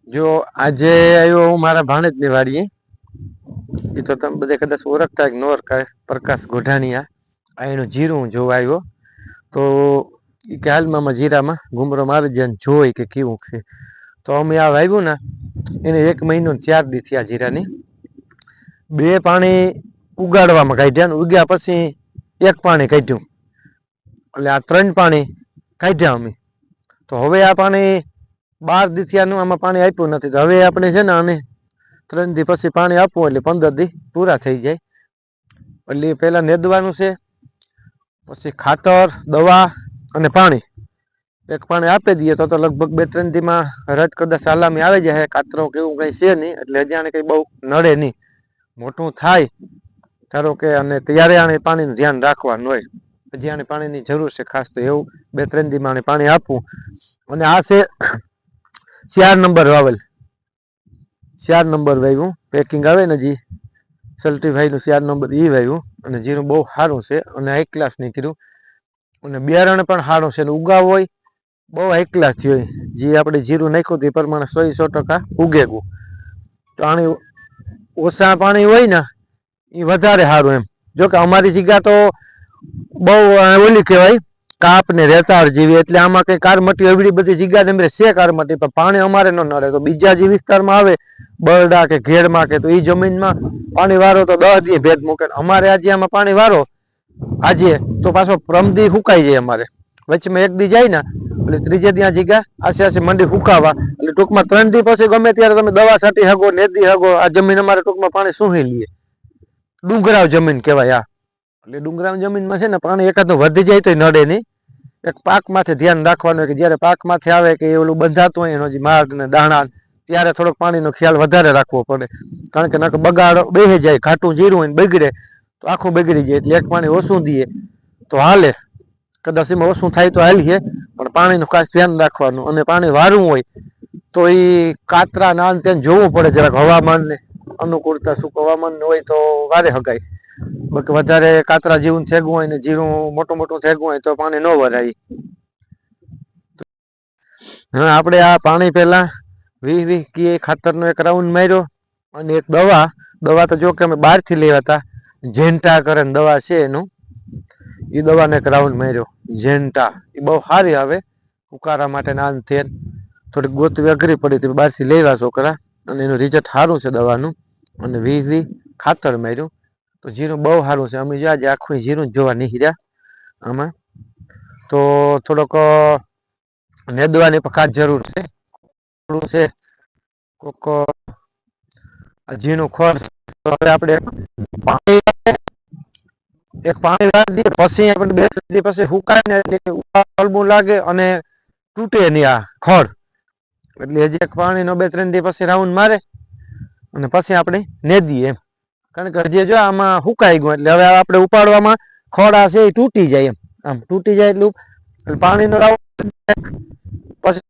જો આજે આવ્યો હું મારા ભાણેજની વાડીએ. એ તો તમે બધે કદાચ ઓળખતા ન ઓળખાય, પ્રકાશ ગોઢાણીયા. આ એનું જીરું જોવા આવ્યો. તો એ કે હાલમાં જીરામાં ઘૂમરો મારી જાય જોઈ કે કેવું છે. તો અમે આ વાવ્યું ને એને 1 મહિનો 4 દી થયા જીરાની. 2 પાણી ઉગાડવામાં કાઢ્યા ને ઉગ્યા પછી 1 પાણી કાઢ્યું, એટલે આ 3 પાણી કાઢ્યા અમે. તો હવે આ પાણી 12 દી થયાનું આમાં પાણી આપ્યું નથી. તો હવે આપણે છે ને આને 3 દી પછી પાણી આપવું એટલે 15 દી પૂરા થઈ જાય. એટલે પહેલા નેદવાનું છે, પછી ખાતર, દવા અને પાણી 1 પાણી આપી દઈએ તો લગભગ 2-3 દીમાં રજ કદાચ સલામી આવી જાય. કાતરો કેવું કઈ છે નહીં, એટલે હજી આને કઈ બહુ નડે નહીં. મોટું થાય ધારો કે અને ત્યારે આને પાણીનું ધ્યાન રાખવાનું હોય. હજી આને પાણીની જરૂર છે ખાસ, તો એવું 2-3 દીમાં આને પાણી આપવું. અને આ છે 4 નંબર વાવેલ, 4 નંબર વાવ્યું. પેકિંગ આવે ને જી સલ્ટીભાઈ નું 4 નંબર એ વાવ્યું. અને જીરું બહુ સારું છે અને હાઈ ક્લાસ નીકળ્યું. અને બિયારણ પણ સારું છે. ઉગાવ હોય બહુ હાઈ ક્લાસ હોય. જે આપણે જીરું નાખ્યું તે પ્રમાણે 100% ઉગેગું. તો આને ઓછા પાણી હોય ને એ વધારે સારું એમ. જોકે અમારી જગ્યા તો બહુ ઓલી કહેવાય કાપ ને રેતાળ જેવી, એટલે આમાં કઈ કારમટી એવડી બધી જગ્યા ને છે કારમટી, પણ પાણી અમારે ન નડે. તો બીજા જે વિસ્તારમાં આવે બરડા કે ઘેડમાં કે, તો એ જમીનમાં પાણી વારો તો 10 દી ભેદ મૂકે. અમારે આજે આમાં પાણી વારો આજે તો પાછો પ્રમદી સુકાઈ જાય. અમારે વચ્ચેમાં 1 દી જાય ને એટલે ત્રીજે દી આ જગ્યા આસે મંડી ફૂકાવા. એટલે ટૂંકમાં 3 દી પછી ગમે ત્યારે તમે દવા છાંટી હગો, નેદી હગો. આ જમીન અમારે ટૂંકમાં પાણી સૂહી લઈએ. ડુંગરાવ જમીન કહેવાય આ. એટલે ડુંગરાવ જમીનમાં છે ને પાણી એકાદું વધી જાય તો નડે નહીં. એક પાક માથે ધ્યાન રાખવાનું કે જ્યારે પાક માથે આવે કે ઓલું બંધાતું હોય એનો જે માર્ગ ને દાણા, ત્યારે થોડોક પાણીનો ખ્યાલ વધારે રાખવો પડે. કારણ કે નકર બગાડ બેસી જાય. ઘાટું જીરું હોય ને બગડે તો આખું બગડી જાય. એટલે 1 પાણી ઓછું દઈએ તો હાલે. કદાચ એમાં ઓછું થાય તો હાલીએ, પણ પાણીનું ખાસ ધ્યાન રાખવાનું. અને પાણી વારવું હોય તો એ કાતરા ના તેને જોવું પડે જરાક. હવામાન ને અનુકૂળતા શું હવામાન હોય તો વારે હગાય. બાકી વધારે કાતરા જેવું થેગું હોય ને જીરું મોટું થેગું હોય તો પાણી ન વરાય. હા, આપણે આ પાણી પેલા 20 કી ખાતરનો 1 રાઉન્ડ માર્યો. અને 1 દવા તો જો કે અમે બહારથી લેવા હતા. જેન્ટા કરે દવા છે એનું, એ દવાનો 1 રાઉન્ડ માર્યો. જેન્ટા એ બહુ સારી આવે ઉકારા માટે. નાન થેર થોડીક ગોતવી અઘરી પડી હતી, બહારથી લેવા છોકરા. અને એનું રિઝલ્ટ સારું છે દવાનું. અને 20 ખાતર માર્યું તો જીરું બહુ સારું છે. અમે આજે આખું જીરું જોવા નીકળ્યા આમાં. તો થોડોક નેદવાની પણ ખાસ જરૂર છે. થોડું છે કોક ઝીણું ખર્ચ. તો હવે આપણે એક પાણી વાળી દઈએ પછી આપણે 2 દી પછી સુકાય ને એટલે ઉપાડવું લાગે અને તૂટે નહીં આ ખડ. એટલે હજી 1 પાણીનો 2-3 દી પછી રાઉન્ડ મારે અને પછી આપણે નેદીએ એમ. કારણ કે હજી જો આમાં સુકાઈ ગયું એટલે હવે આપણે ઉપાડવામાં ખોડા છે એ તૂટી જાય એમ. આમ તૂટી જાય એટલું પાણીનો રાઉન્ડ પછી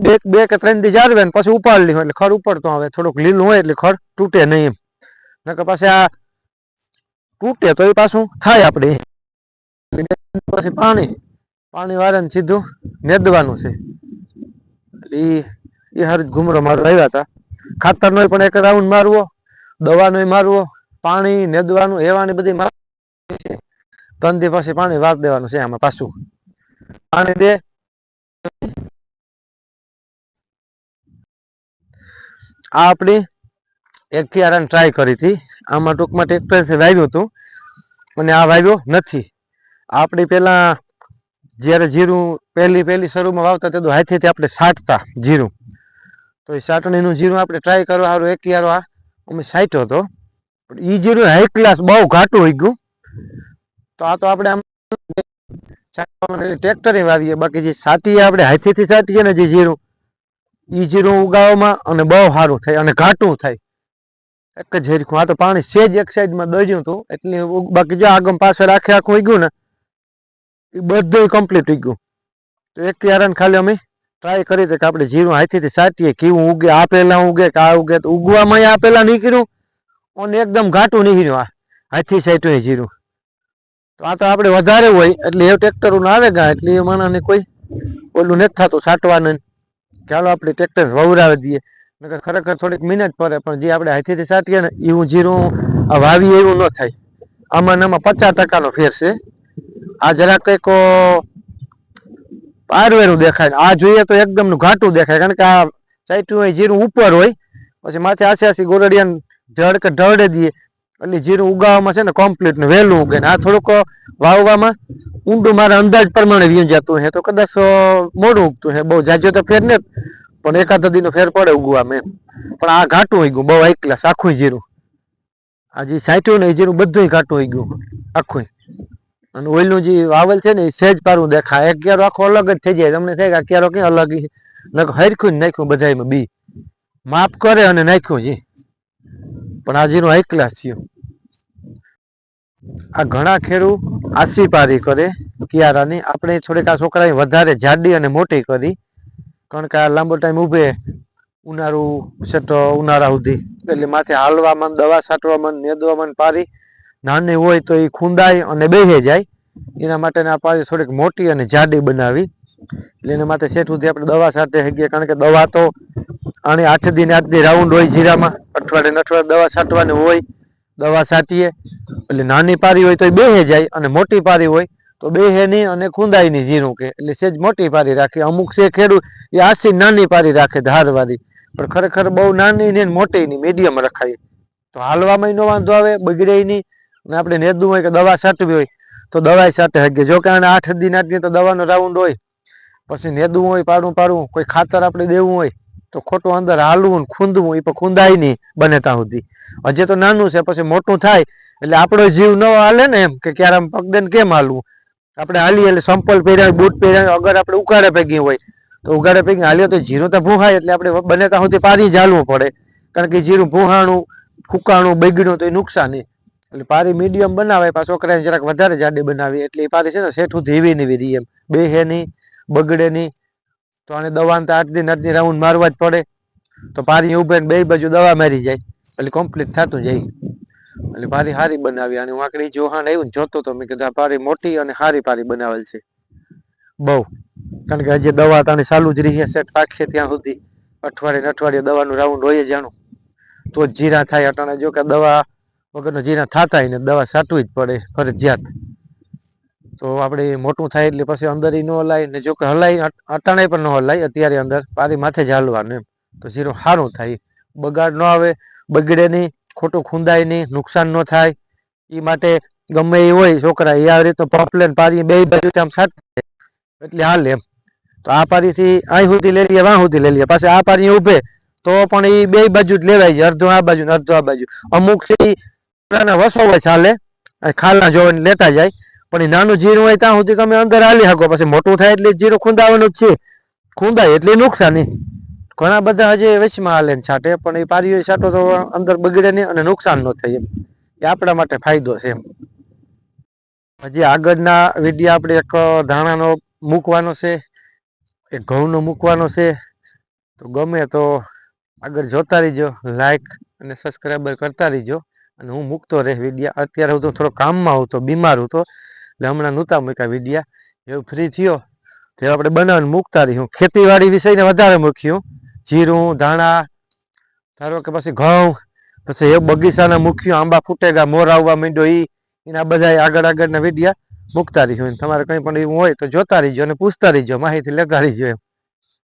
2 કે 3 દી જાળવે ને પછી ઉપાડી લે. એટલે ખડ ઉપડતો આવે. થોડુંક લીલું હોય એટલે ખડ તૂટે નહીં એમ. નકર પછી આ તૂટે તો એ પાછું થાય. આપણે પછી પાણી વાળાને સીધું નેદવાનું છે. એ હર ઘૂમરો મારો આવ્યા હતા. ખાતરનો પણ 1 રાઉન્ડ મારવો, દવાનો મારવો, પાણી નેદવાનું, હેવાની બધી મારવી છે. 3 દી પછી પાણી વાર દેવાનું છે આમાં. પાછું પાણી દે. આ આપણી 1 ક્યારાને ટ્રાય કરી હતી. આમાં ટૂંકમાં ટ્રેક્ટરથી વાવ્યું હતું અને આ વાવ્યો નથી. આપણે પેલા જ્યારે જીરું પહેલી શરૂમાં વાવતા તે તો હાથેથી આપણે છાંટતા જીરું. તો એ છાંટણીનું જીરું આપણે ટ્રાય કરવા સારું 1 ક્યારો આ અમે છાંટ્યો હતો. પણ એ જીરું હાઈ ક્લાસ બહુ ઘાટું હોય ગયું. તો આ તો આપણે આમ ટ્રેક્ટરે વાવીએ. બાકી જે છાંટીએ આપણે હાથેથી છાંટીએ ને જે જીરું, એ જીરું ઉગાવવામાં અને બહુ સારું થાય અને ઘાટું થાય. 1 જ હેરખું. આ તો પાણી સેજ 1 સાઈડમાં દોડ્યું હતું એટલે બાકી જો આગમ પાછળ આખું ઉગ્યું ને એ બધું કમ્પ્લીટ ઉગ્યું. તો 1 ક્યારાને ખાલી અમે ટ્રાય કરી હતી કે આપણે જીરું હાથેથી છાંટીએ કેવું ઉગે. આ પહેલા ઉગે કે આ ઉગે. તો ઉગવામાં આ પહેલા નીકળ્યું અને એકદમ ઘાટું નીકળ્યું. આ હાથી છાંટ્યું જીરું. તો આ તો આપણે વધારે હોય એટલે એ ટ્રેક્ટરો આવે ગયા એટલે એ માણસને કોઈ ઓલું નથી થતું છાંટવાનું. ચાલો આપણે ટ્રેક્ટર વવરાવી દઈએ, નકર ખરેખર થોડીક મહેનત પડે, પણ જે આપણે હાથેથી સાટીએ ને એવું જીરું આ વાવી એવું ન થાય. આમાં ને આમાં 50% ફેર છે. આ જરા કંઈક પારવેરું દેખાય, આ જોઈએ તો એકદમ નું ઘાટું દેખાય, કારણ કે આ સાઈટું હોય જીરું ઉપર હોય, પછી માથે આસી ગોરડિયા જડ કે ઢળે દઈએ એટલે જીરું ઉગાવવામાં છે ને કમ્પ્લીટ ને વહેલું ઉગે. આ થોડુંક વાવવામાં ઊંડું મારા અંદાજ પ્રમાણે વીણ જતું હે, તો કદાચ મોડું ઉગતું હે. બહુ જાજો તો ફેર ને, પણ એકાદ દી ફેર પડે ઉગવામાં એમ. પણ આ ઘાટું ઉગ્યું બહુ એકલાસ આખું જીરું. આ જે સાઈઠું ને એ જીરું બધું ઘાટું ઉગ્યું આખું. અને ઓઈલનું જે વાવલ છે ને એ સહેજ પારું દેખાય. એક ક્યારો આખો અલગ જ થઈ જાય, તમને થાય કે આ ક્યારો ક્યાં અલગ હરખું જ નાખ્યું બધામાં બી માપ કરે અને નાખ્યું છે. પણ આ જીરું હાઈ ક્લાસ થયું. આ ઘણા ખેડૂત આસી પારી કરે કિયારાની, આપણે થોડીક આ છોકરાએ વધારે જાડી અને મોટી કરી, કારણ કે આ લાંબો ટાઈમ ઉભે ઉનાળું છે તો ઉનાળા સુધી, એટલે માથે હાલવામાં દવા છાંટવામાં નેદવામાં પારી નાની હોય તો એ ખૂંદાય અને બેહી જાય. એના માટે આ પારી થોડીક મોટી અને જાડી બનાવી, એટલે એના માટે શેઠ સુધી આપણે દવા છાંટે શકીએ, કારણ કે દવા તો આને 8 દી રાઉન્ડ હોય જીરામાં, અઠવાડિયે દવા છાંટવાની હોય. દવા છાંટીએ એટલે નાની પારી હોય તો એ બેહે જાય, અને મોટી પારી હોય તો બેહે નહીં અને ખૂંદાય નહીં જીરું કે, એટલે સેજ મોટી પારી રાખે. અમુક છે ખેડૂત એ આસી નાની પારી રાખે ધારવાળી, પણ ખરેખર બહુ નાની ને મોટી નહીં, મીડિયમ રખાય તો હાલવામાં નો વાંધો આવે, બગડે નહીં. અને આપણે નેદવું હોય કે દવા છાંટવી હોય તો દવા છાંટે શકીએ. જો કે આને 8 દી તો દવાનો રાઉન્ડ હોય, પછી નેદવું હોય પાડવું કોઈ ખાતર આપણે દેવું હોય તો ખોટું અંદર હાલવું ખૂંદવું, એ પણ ખૂંદાય નહીં બને ત્યાં સુધી. હજી તો નાનું છે, પછી મોટું થાય એટલે આપણો જીવ ન હાલે ને, એમ કે ક્યારે પગ દઈને કેમ હાલવું. આપણે હાલીએ એટલે સંપલ પહેર્યા બૂટ પહેર્યા, અગર આપણે ઉગાડે પૈકી હોય તો ઉગાડે પૈકી હાલીએ તો જીરું તો ભૂહાય, એટલે આપણે બને ત્યાં સુધી પારી જ હાલવું પડે, કારણ કે જીરું ભૂહાણું ફૂકાણું બગડ્યું તો એ નુકસાન નહીં. એટલે પારી મીડિયમ બનાવે, પાછો છોકરાને જરાક વધારે જાડી બનાવી, એટલે એ પારી છે ને શેઠું ધીવી નહીં રહી, એમ બેહે નહીં બગડે નહીં. તો આને દવાને તો 8 દી રાઉન્ડ મારવા જ પડે, તો પારી ઉભે બે બાજુ દવા મારી જાય એટલે કમ્પ્લીટ થતું જાય. એટલે પારી સારી બનાવી. અને વાંકડી જોહાણ આવ્યું ને જોતો તો મેં કીધું આ પારી મોટી અને સારી પારી બનાવેલ છે બહુ, કારણ કે હજી દવા તાની ચાલુ જ રહી સેટ રાખીએ ત્યાં સુધી અઠવાડિયે દવાનું રાઉન્ડ હોય જાણું તો જ જીરા થાય. અટાણે જો કે દવા વગરનો જીરા થતા ને દવા છાંટવી જ પડે ફરજિયાત. તો આપણે મોટું થાય એટલે પછી અંદર ન હલાય ને, જો કે હલાય અટાણે પણ ન હલાય, અત્યારે અંદર પારી માથે જ હાલવાનું એમ, તો જીરું સારું થાય, બગાડ ન આવે, બગડે નહીં, ખોટું ખૂંદાય નહીં, નુકસાન ન થાય. એ માટે ગમે એ હોય છોકરા એ આવી રીતે પપલેન પારી બે બાજુ આમ છાંટે એટલે હાલે એમ. તો આ પારીથી અહીં સુધી લઈ લઈએ, વાં સુધી લઈ લઈએ, પાછી આ પારી ઉભે તો પણ એ બે બાજુ જ લેવાય છે, અડધો આ બાજુ ને અડધો આ બાજુ. અમુક છે વસો હોય ચાલે, ખાલના જોઈને લેતા જાય, પણ એ નાનું જીરું હોય ત્યાં સુધી તમે અંદર હાલી શકો. પછી મોટું થાય એટલે જીરું ખૂંદાવાનું જ છે, ખૂંદાય એટલે નુકસાન નહીં. ઘણા બધા હજી વચમાં હાલે ને છાંટે, પણ એ પારીઓ છાંટો તો અંદર બગડે નહીં અને નુકસાન ન થાય એમ, એ આપણા માટે ફાયદો છે એમ. હજી આગળના વિડીયો આપણે એક ધાણાનો મૂકવાનો છે, એક ઘઉંનો મૂકવાનો છે, તો ગમે તો આગળ જોતા રહીજો, લાઈક અને સબસ્ક્રાઈબર કરતા રહીજો. અને હું મૂકતો રહે વિડીયા. અત્યારે હું તો થોડો કામમાં હતો, બીમાર હતો, એટલે હમણાં નહોતા મૂક્યા વિડીયા. એવું ફ્રી થયો તો આપણે બનાવીને મૂકતા રહીશું. ખેતીવાડી વિષયને વધારે મૂક્યું, જીરું ધાણા ધારો કે પછી ઘઉં, પછી એ બગીચાના મૂક્યું, આંબા ફૂટેગા મોર આવવા માંડ્યો, એના બધા આગળના વિડીયા મૂકતા રહીશું. તમારે કંઈ પણ એવું હોય તો જોતા રહીજો અને પૂછતા રહીજો, માહિતી લેતા રહીજો એમ.